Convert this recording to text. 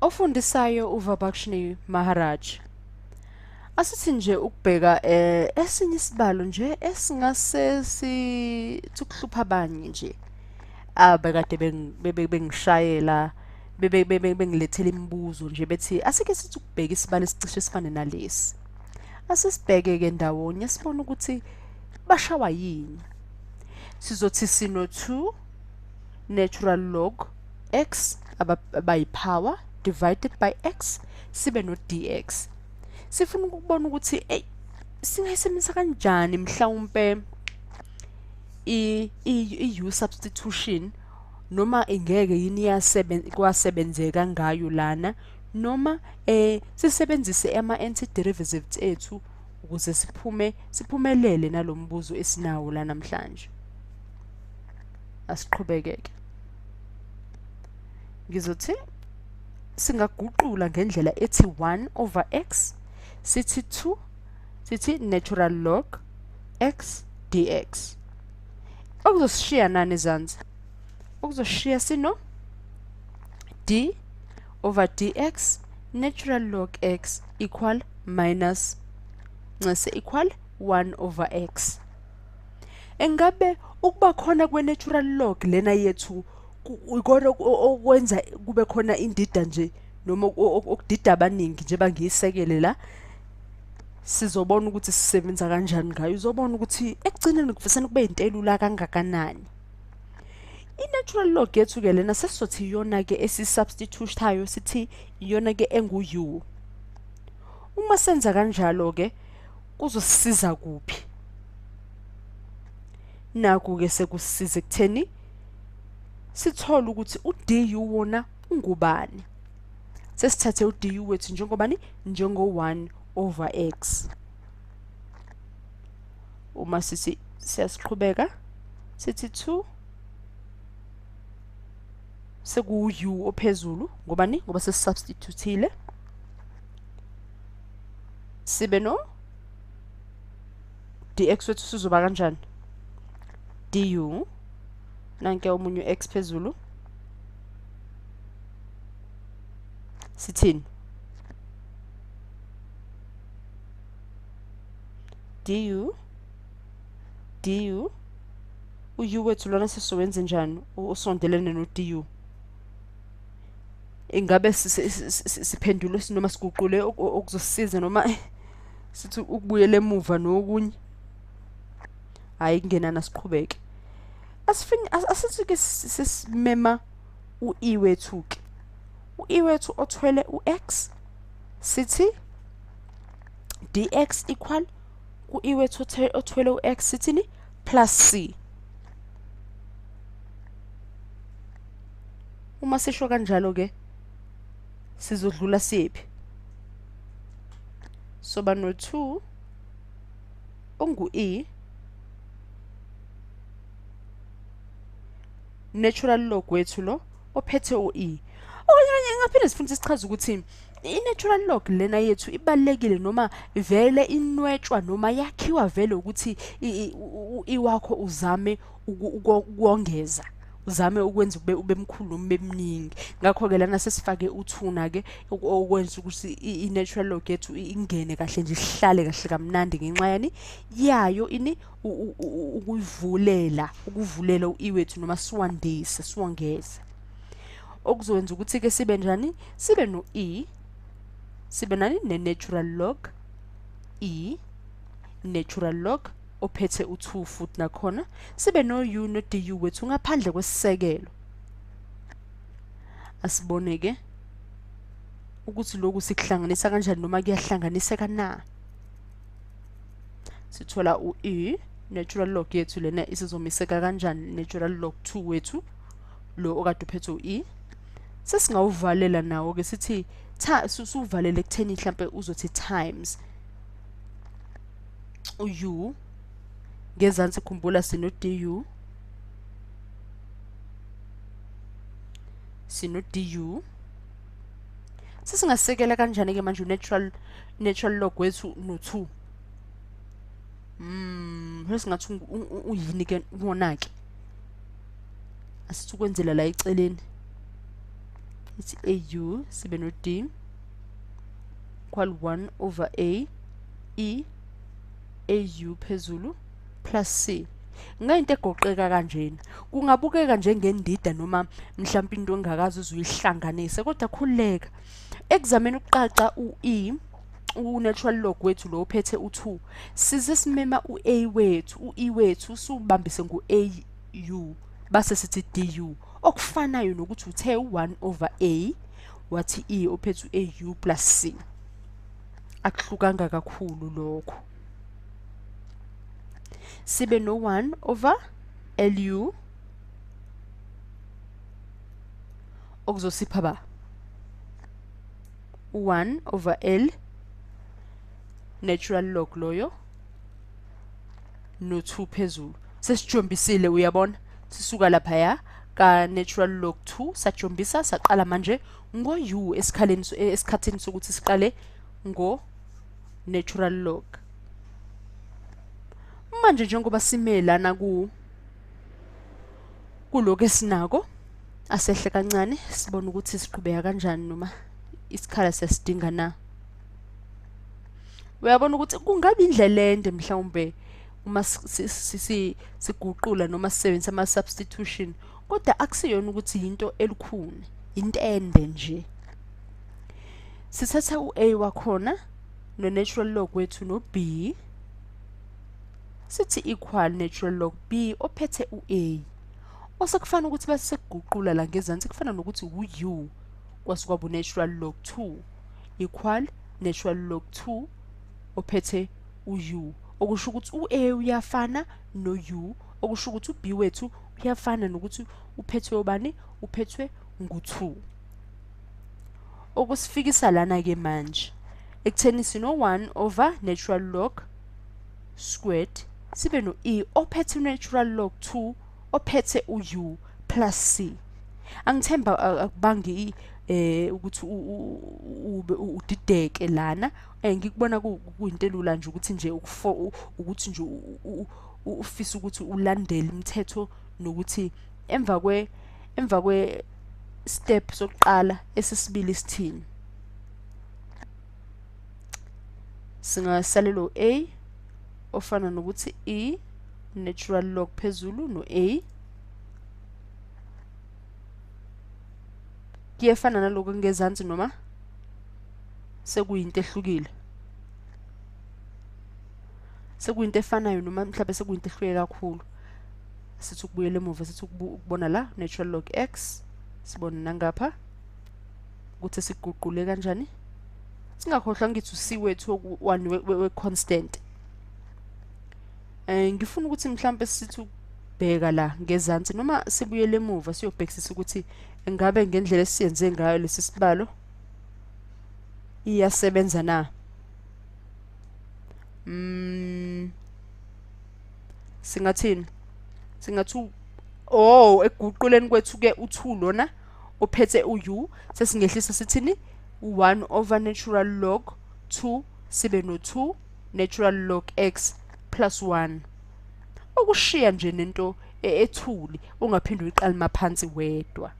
Ofundisayo uVabakshini Maharaj. Asithi nje ukubheka esinye isibalo nje esingase sikuhlupha abanye nje. Bekade bengishayela bengilethela imibuzo nje bethi asike sithi ukubheka isibalo esicishe sifane nalesi. Asisibheke ke ndawonye sibone ukuthi bashawa yini. Sizothi sino 2 natural log x abayipower divided by x sibe no dx. Sifuna ukubona ukuthi singayisebenzisa kanjani mhlawumbe i-u substitution noma ingeke yini kwasebenzeka ngayo lana noma sisebenzise ama-antiderivative ethu ukuze siphumelele nalombuzo esinawo la namhlanje. Asiqhubekeke. Ngizothi singaguqula ngendlela ethi 1 over x sithi 2 sithi natural log x dx. Okuzoshiya nani ezansi? Okuzoshiya sino d over dx natural log x equal minus nxese equal 1 over x. Engabe ukuba khona kwe-natural log lena yethu ikona okwenza kube khona indida nje noma okudida abaningi nje bangiyisekele la sizobona ukuthi sisebenza kanjani ngayo. Uzobona ukuthi ekugcineni kufisana kube intelula kangakanani. I-natural log yethu ke lena sesizothi iyona ke esisubstitutayo sithi iyona ke engu-u. Uma senza kanjalo ke kuzosisiza kuphi? Naku ke sekusisiza ekutheni sithola ukuthi u-du wona ungubani. Sesithathe u-du wethu njengobani? Njengo-1 over x. Uma sithi siyasiqhubeka sithi 2 seku-u ophezulu ngobani? Ngoba sesubstitutile. Sibe no dx wethu sizoba kanjani? Du nanke omunye x phezulu sithini? du u-u wethu lona sesizowenza njani usondelene no-du? Ingabe siphendule noma siguqule okuzosisiza noma sithi ukubuyela emuva nokunye? Hayi kungenana siqhubeke. Asifike sesimema u-e wethu ke. U-e wethu othwele u-x sithi dx equal u-e wethu othwele u-x sithini? Plus c. Uma sisho kanjalo ke sizodlula siphi? Soba no 2 ongu-e natural log wethu lo ophethe u-e. Okanye ngaphinde sifuna sichaze ukuthi i-natural log lena yethu ibalekile noma vele inwetshwa noma yakhiwa vele ukuthi u-e wakho uzame ukongeza, uzame ukwenza ube mkhulu noma bemningi. Ngakho ke lana sesifake u2 ke okwenza ukuthi i-natural log yethu ingene kahle nje ihlale kahle kamnandi ngenxa yani yayo ini ukuvulela u-e wethu noma siwandise siwongeze. Okuzokwenza ukuthi ke sibe njani? Sibe no e sibe nani? Ne-natural log e natural log ophethe u2 futhi nakhona sibe no u no du wethu ngaphandle kwesisekelo. Asibone ke ukuthi lokhu sikuhlanganisa kanjani noma kuyahlanganiseka na. Sithola u-e natural log yethu lena isizomiseka kanjani? Natural log 2 wethu lo okade uphethe u-e sesingawuvalela nawo ke sithi suvalele ekutheni mhlambe uzothi times u ngezansi khumbula sino du sesingasekela kanjani ke manje natural log wethu no2 sesingathi uyini ke wona ke asithi ukwenzela la eceleni ithi AU sibe no D equal 1 over A E AU phezulu plus C. Ngayinto egoqeka kanjena kungabukeka njengendida noma mhlawumbe into engakazi uzuyihlanganise kodwa khuleka examine ukuqaqa u-natural log wethu lo uphethe u2 size simema u-A wethu u-E wethu usubambise ngu-AU base sithi DU okufanayo nokuthi uthe u1 over A wathi E ophethe u-AU plus C. Akuhlukanga kakhulu lokho. Sibe no 1 over LU okuzosipha ba 1 over L natural log loyo no 2 phezulu. Sesijombisile uyabona sisuka lapha ya ka natural log 2 sajombisa saqala manje ngo U esikhatheni sokuthi siqale ngo natural log. Manje njengoba simelana kuloko esinako asehle kancane sibona ukuthi siqhubeka kanjani noma isikhala sesidinga na. Uyabona ukuthi kungabe indlela ende mhlawumbe uma siguqula noma sisebenzisa ama substitution kodwa akusiyona ukuthi into elikhuni into ende nje. Sithatha u-A wakhona no natural log wethu no B sithi equal natural log B ophethe u-A osekufana ukuthi base sekuguqula la ngezansi kufana nokuthi u-U kwasukwabu natural log 2 equal natural log 2 ophethe u-U okusho ukuthi u-A uyafana no-U okusho ukuthi u-B wethu uyafana nokuthi uphethwe obani uphethwe ngu-2. Okusifikisa lana ke manje ekutheni sino 1 over natural log squared sibe no E ophethe natural log 2 ophethe u-U plus C. Angithemba akubangi ukuthi udideke lana ngikubona kuyinto elula nje ukuthi nje ukuthi nje ufisa ukuthi ulandele imithetho nokuthi emva kwe step sokuqala esisibili isithini singasalelo A ofana nokuthi E natural log phezulu no A kuyefana naloko ngezansi noma sekuyinto ehlukile sekuyinto efanayo noma mhlawumbe sekuyinto ehluke kakhulu sithi ukubuyela emuva sithi ukubona la natural log x sibona nangapha ukuthi siguqule kanjani singakhohlwa ngithi uc wethu one we constant. Ngifuna ukuthi mhlawumbe sithi ukubheka la ngezansi noma sibuyele emuva siyobhekisisa ukuthi engabe ngendlela esiyenze ngayo lesi sibalo iyasebenza na. Singathini singathu ekuguquleni kwethu ke u2 lona ophethe u sesingehlisa sithini u1 over natural log 2 sibe no 2 natural log x plus 1 okushiya nje nento ethuli ungaphindi uyiqale maphansi wedwa.